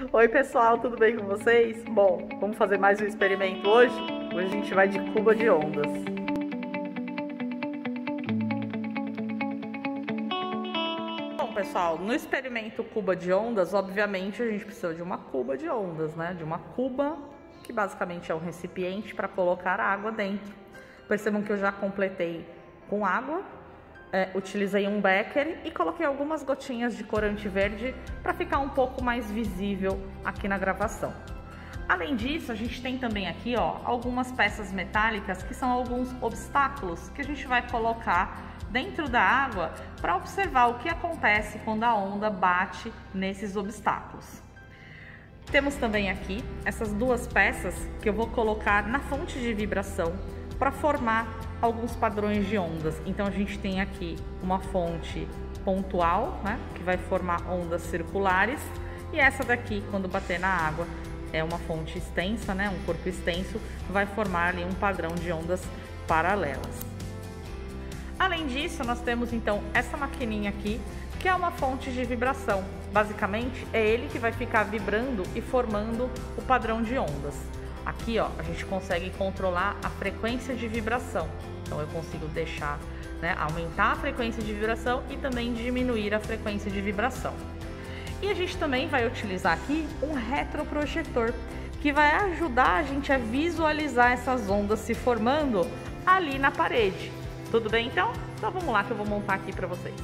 Oi pessoal, tudo bem com vocês? Bom, vamos fazer mais um experimento hoje? Hoje a gente vai de cuba de ondas. Bom pessoal, no experimento cuba de ondas, obviamente a gente precisa de uma cuba de ondas, né? De uma cuba, que basicamente é um recipiente para colocar água dentro. Percebam que eu já completei com água. Utilizei um becker e coloquei algumas gotinhas de corante verde para ficar um pouco mais visível aqui na gravação. Além disso, a gente tem também aqui algumas peças metálicas que são alguns obstáculos que a gente vai colocar dentro da água para observar o que acontece quando a onda bate nesses obstáculos. Temos também aqui essas duas peças que eu vou colocar na fonte de vibração para formar alguns padrões de ondas. Então a gente tem aqui uma fonte pontual, né, que vai formar ondas circulares, e essa daqui, quando bater na água, é uma fonte extensa, né, um corpo extenso, vai formar ali um padrão de ondas paralelas. Além disso, nós temos então essa maquininha aqui, que é uma fonte de vibração. Basicamente, é ele que vai ficar vibrando e formando o padrão de ondas. Aqui, a gente consegue controlar a frequência de vibração. Então, eu consigo deixar, aumentar a frequência de vibração e também diminuir a frequência de vibração. E a gente também vai utilizar aqui um retroprojetor, que vai ajudar a gente a visualizar essas ondas se formando ali na parede. Tudo bem, então? Então, vamos lá que eu vou montar aqui para vocês.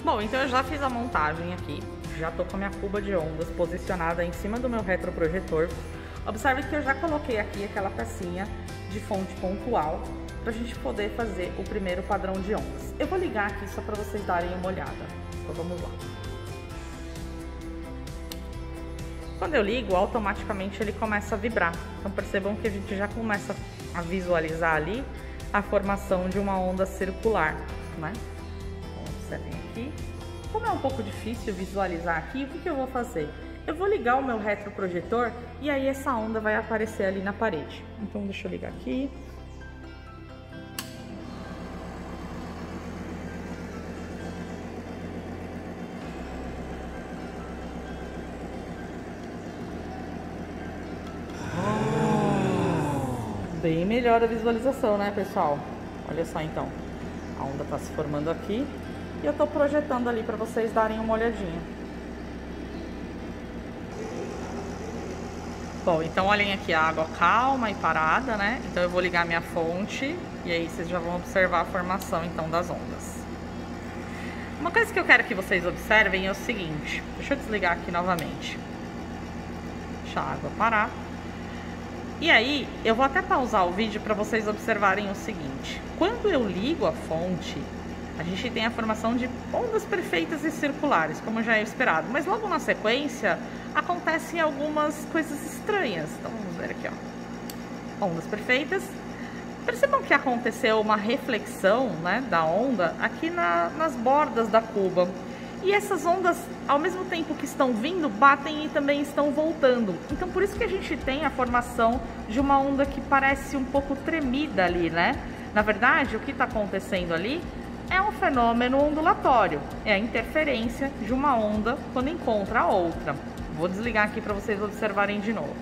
Bom, então eu já fiz a montagem aqui. Já tô com a minha cuba de ondas posicionada em cima do meu retroprojetor. Observe que eu já coloquei aqui aquela pecinha de fonte pontual para a gente poder fazer o primeiro padrão de ondas. Eu vou ligar aqui só para vocês darem uma olhada. Então vamos lá. Quando eu ligo, automaticamente ele começa a vibrar. Então percebam que a gente já começa a visualizar ali a formação de uma onda circular, né? Então, observem aqui. Como é um pouco difícil visualizar aqui, o que eu vou fazer? Eu vou ligar o meu retroprojetor e aí essa onda vai aparecer ali na parede. Então deixa eu ligar aqui. Bem melhor a visualização, né, pessoal? Olha só então, a onda está se formando aqui. E eu tô projetando ali para vocês darem uma olhadinha. Bom, então olhem aqui a água calma e parada, né? Então eu vou ligar minha fonte e aí vocês já vão observar a formação então das ondas. Uma coisa que eu quero que vocês observem é o seguinte. Deixa eu desligar aqui novamente. Deixa a água parar. E aí eu vou até pausar o vídeo para vocês observarem o seguinte. Quando eu ligo a fonte, a gente tem a formação de ondas perfeitas e circulares, como já é esperado. Mas logo na sequência, acontecem algumas coisas estranhas. Então vamos ver aqui, ondas perfeitas. Percebam que aconteceu uma reflexão, né, da onda aqui nas bordas da cuba. E essas ondas, ao mesmo tempo que estão vindo, batem e também estão voltando. Então por isso que a gente tem a formação de uma onda que parece um pouco tremida ali, né? Na verdade, o que está acontecendo ali é um fenômeno ondulatório, é a interferência de uma onda quando encontra a outra. Vou desligar aqui para vocês observarem de novo.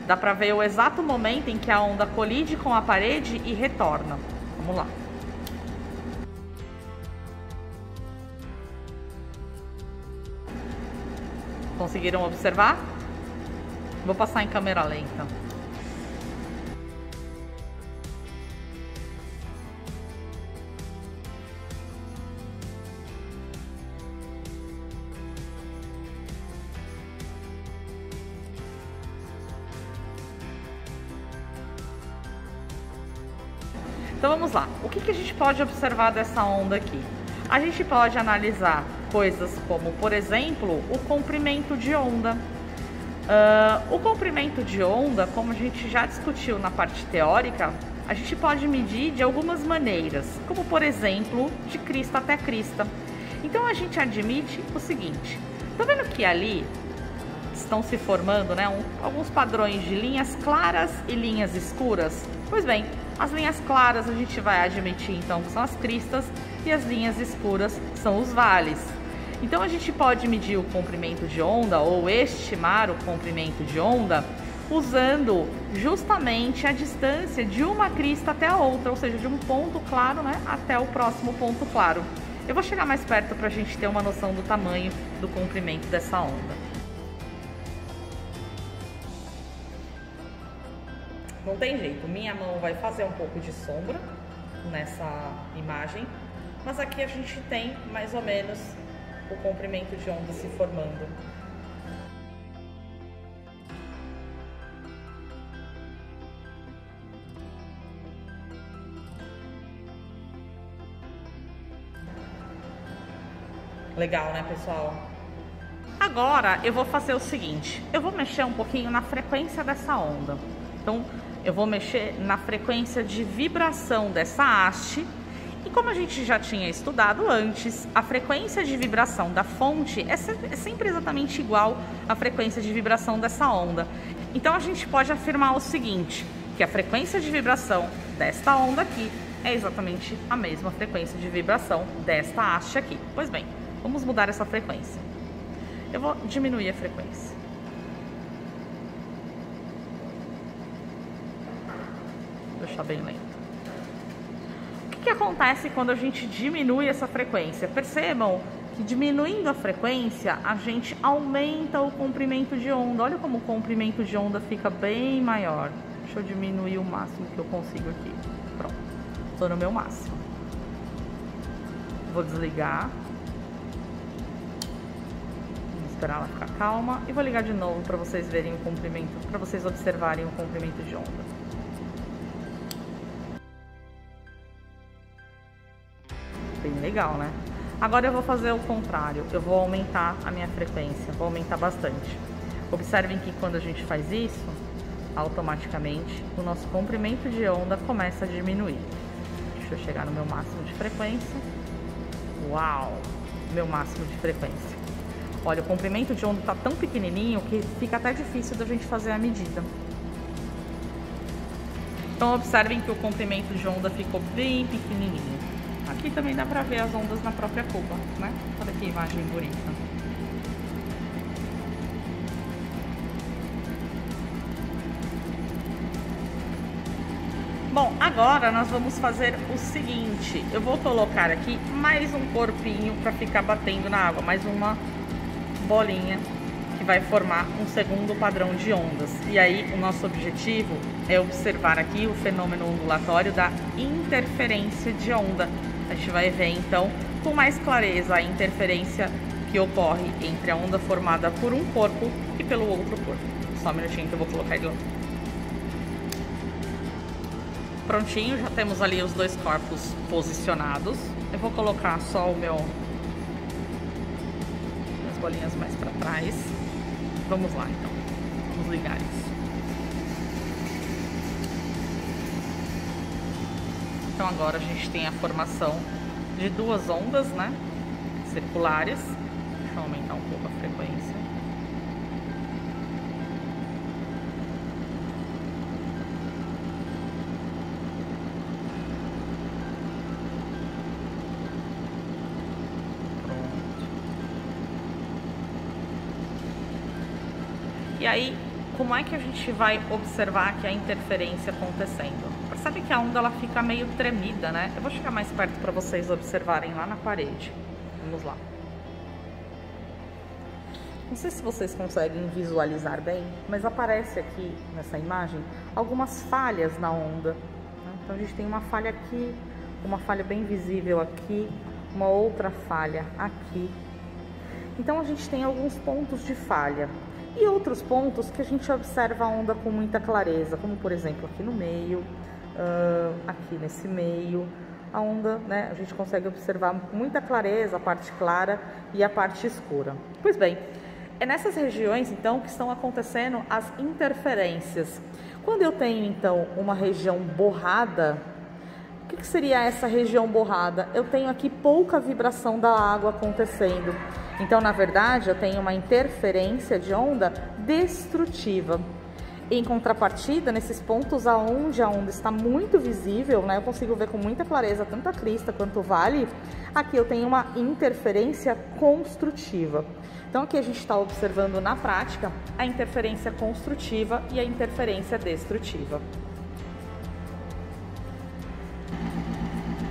Dá para ver o exato momento em que a onda colide com a parede e retorna. Vamos lá. Conseguiram observar? Vou passar em câmera lenta. Então vamos lá, o que a gente pode observar dessa onda aqui? A gente pode analisar coisas como, por exemplo, o comprimento de onda. O comprimento de onda, como a gente já discutiu na parte teórica, a gente pode medir de algumas maneiras, como por exemplo, de crista até crista. Então a gente admite o seguinte, tá vendo que ali estão se formando, né, alguns padrões de linhas claras e linhas escuras? Pois bem, as linhas claras a gente vai admitir então que são as cristas e as linhas escuras são os vales. Então a gente pode medir o comprimento de onda ou estimar o comprimento de onda usando justamente a distância de uma crista até a outra, ou seja, de um ponto claro, né, até o próximo ponto claro. Eu vou chegar mais perto para a gente ter uma noção do tamanho do comprimento dessa onda. Não tem jeito, minha mão vai fazer um pouco de sombra nessa imagem, mas aqui a gente tem mais ou menos o comprimento de onda se formando. Legal, né, pessoal? Agora eu vou fazer o seguinte, eu vou mexer um pouquinho na frequência dessa onda. Então, eu vou mexer na frequência de vibração dessa haste. E como a gente já tinha estudado antes, a frequência de vibração da fonte é sempre exatamente igual à frequência de vibração dessa onda. Então, a gente pode afirmar o seguinte, que a frequência de vibração desta onda aqui é exatamente a mesma frequência de vibração desta haste aqui. Pois bem, vamos mudar essa frequência. Eu vou diminuir a frequência. Vou deixar bem lento. O que acontece quando a gente diminui essa frequência? Percebam que diminuindo a frequência, a gente aumenta o comprimento de onda. Olha como o comprimento de onda fica bem maior. Deixa eu diminuir o máximo que eu consigo aqui. Pronto, estou no meu máximo. Vou desligar. Esperar ela ficar calma e vou ligar de novo para vocês verem o comprimento, para vocês observarem o comprimento de onda. Bem legal, né? Agora eu vou fazer o contrário, eu vou aumentar a minha frequência, vou aumentar bastante. Observem que quando a gente faz isso, automaticamente o nosso comprimento de onda começa a diminuir. Deixa eu chegar no meu máximo de frequência. Uau! Meu máximo de frequência. Olha, o comprimento de onda está tão pequenininho que fica até difícil da gente fazer a medida. Então observem que o comprimento de onda ficou bem pequenininho. Aqui também dá para ver as ondas na própria cuba, né? Olha que imagem bonita. Bom, agora nós vamos fazer o seguinte. Eu vou colocar aqui mais um corpinho para ficar batendo na água, mais uma bolinha que vai formar um segundo padrão de ondas. E aí o nosso objetivo é observar aqui o fenômeno ondulatório da interferência de onda. A gente vai ver então com mais clareza a interferência que ocorre entre a onda formada por um corpo e pelo outro corpo. Só um minutinho que eu vou colocar ele lá. Prontinho, já temos ali os dois corpos posicionados. Eu vou colocar só o meu bolinhas mais para trás. Vamos lá então, vamos ligar isso. Então agora a gente tem a formação de duas ondas, né, circulares. Deixa eu aumentar um pouco a frequência. E aí, como é que a gente vai observar aqui a interferência acontecendo? Percebe que a onda ela fica meio tremida, né? Eu vou chegar mais perto para vocês observarem lá na parede. Vamos lá. Não sei se vocês conseguem visualizar bem, mas aparece aqui nessa imagem algumas falhas na onda, né? Então a gente tem uma falha aqui, uma falha bem visível aqui, uma outra falha aqui. Então a gente tem alguns pontos de falha. E outros pontos que a gente observa a onda com muita clareza, como por exemplo aqui no meio, aqui nesse meio, a onda, né, a gente consegue observar com muita clareza a parte clara e a parte escura. Pois bem, é nessas regiões então que estão acontecendo as interferências. Quando eu tenho então uma região borrada, o que seria essa região borrada? Eu tenho aqui pouca vibração da água acontecendo. Então, na verdade, eu tenho uma interferência de onda destrutiva. Em contrapartida, nesses pontos aonde a onda está muito visível, né, eu consigo ver com muita clareza tanto a crista quanto o vale, aqui eu tenho uma interferência construtiva. Então aqui a gente está observando na prática a interferência construtiva e a interferência destrutiva.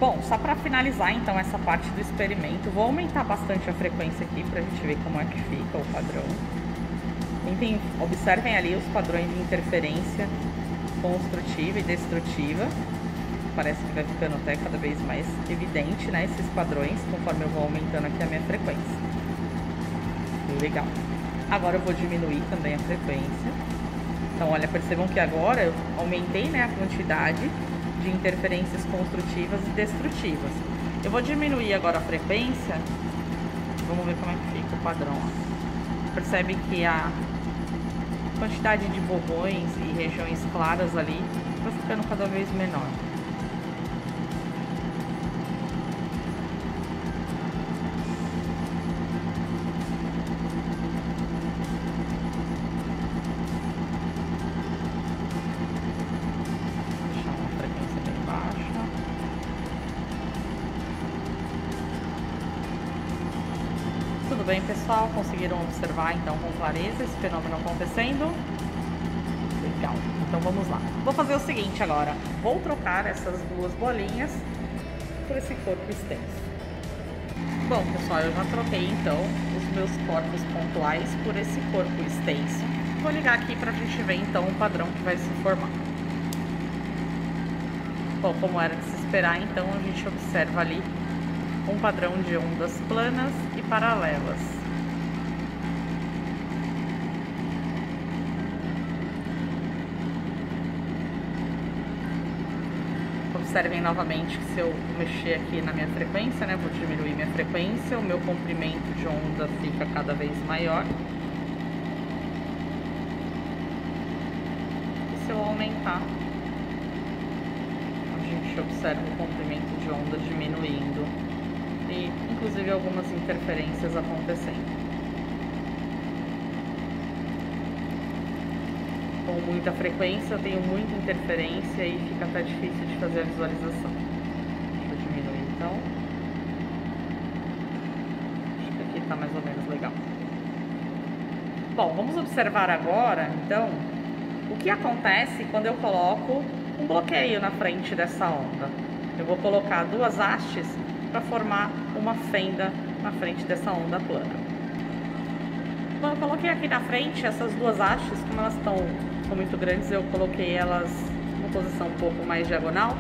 Bom, só para finalizar então essa parte do experimento, vou aumentar bastante a frequência aqui para a gente ver como é que fica o padrão. Observem ali os padrões de interferência construtiva e destrutiva. Parece que vai ficando até cada vez mais evidente, né, esses padrões, conforme eu vou aumentando aqui a minha frequência. Legal. Agora eu vou diminuir também a frequência. Então, olha, percebam que agora eu aumentei, né, a quantidade de interferências construtivas e destrutivas. Eu vou diminuir agora a frequência. Vamos ver como é que fica o padrão. Percebe que a quantidade de bobões e regiões claras ali vai ficando cada vez menor. Tudo bem, pessoal? Conseguiram observar então com clareza esse fenômeno acontecendo? Legal. Então vamos lá. Vou fazer o seguinte agora. Vou trocar essas duas bolinhas por esse corpo extenso. Bom, pessoal, eu já troquei então os meus corpos pontuais por esse corpo extenso. Vou ligar aqui para a gente ver então o padrão que vai se formar. Bom, como era de se esperar, então a gente observa ali um padrão de ondas planas e paralelas. Observem novamente que se eu mexer aqui na minha frequência, né, vou diminuir minha frequência, o meu comprimento de onda fica cada vez maior. E se eu aumentar, a gente observa o comprimento de onda diminuindo. E inclusive algumas interferências acontecendo. Com muita frequência eu tenho muita interferência e fica até difícil de fazer a visualização. Deixa eu diminuir então. Acho que aqui está mais ou menos legal. Bom, vamos observar agora então o que acontece quando eu coloco um bloqueio na frente dessa onda. Eu vou colocar duas hastes para formar uma fenda na frente dessa onda plana. Bom, eu coloquei aqui na frente essas duas hastes, como elas são muito grandes, eu coloquei elas numa posição um pouco mais diagonal,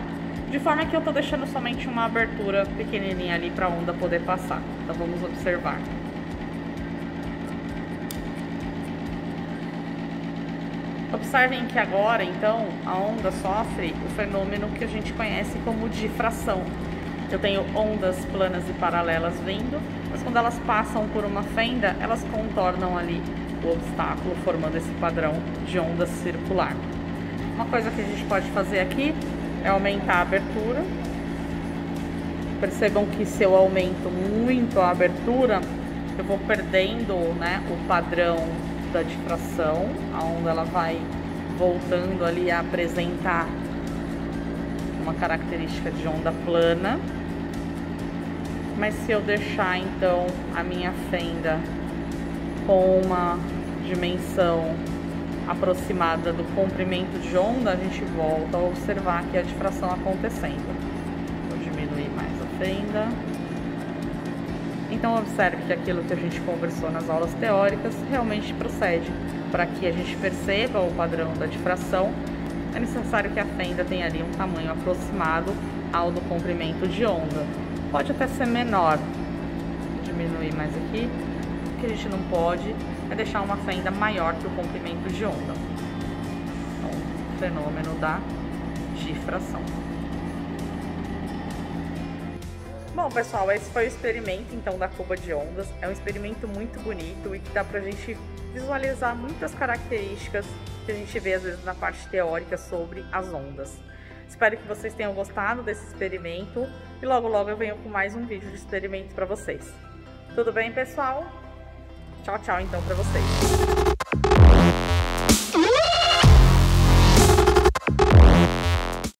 de forma que eu estou deixando somente uma abertura pequenininha ali para a onda poder passar. Então vamos observar. Observem que agora, então, a onda sofre o fenômeno que a gente conhece como difração. Eu tenho ondas planas e paralelas vindo, mas quando elas passam por uma fenda, elas contornam ali o obstáculo, formando esse padrão de onda circular. Uma coisa que a gente pode fazer aqui é aumentar a abertura. Percebam que se eu aumento muito a abertura, eu vou perdendo, né, o padrão da difração. A onda ela vai voltando ali a apresentar uma característica de onda plana. Mas se eu deixar então a minha fenda com uma dimensão aproximada do comprimento de onda, a gente volta a observar aqui a difração acontecendo. Vou diminuir mais a fenda. Então observe que aquilo que a gente conversou nas aulas teóricas realmente procede. Para que a gente perceba o padrão da difração, é necessário que a fenda tenha ali um tamanho aproximado ao do comprimento de onda. Pode até ser menor. Vou diminuir mais aqui. O que a gente não pode é deixar uma fenda maior que o comprimento de onda. Então, o fenômeno da difração. Bom, pessoal, esse foi o experimento então da cuba de ondas. É um experimento muito bonito e que dá pra gente visualizar muitas características que a gente vê às vezes na parte teórica sobre as ondas. Espero que vocês tenham gostado desse experimento e logo logo eu venho com mais um vídeo de experimento para vocês. Tudo bem, pessoal? Tchau, tchau então para vocês.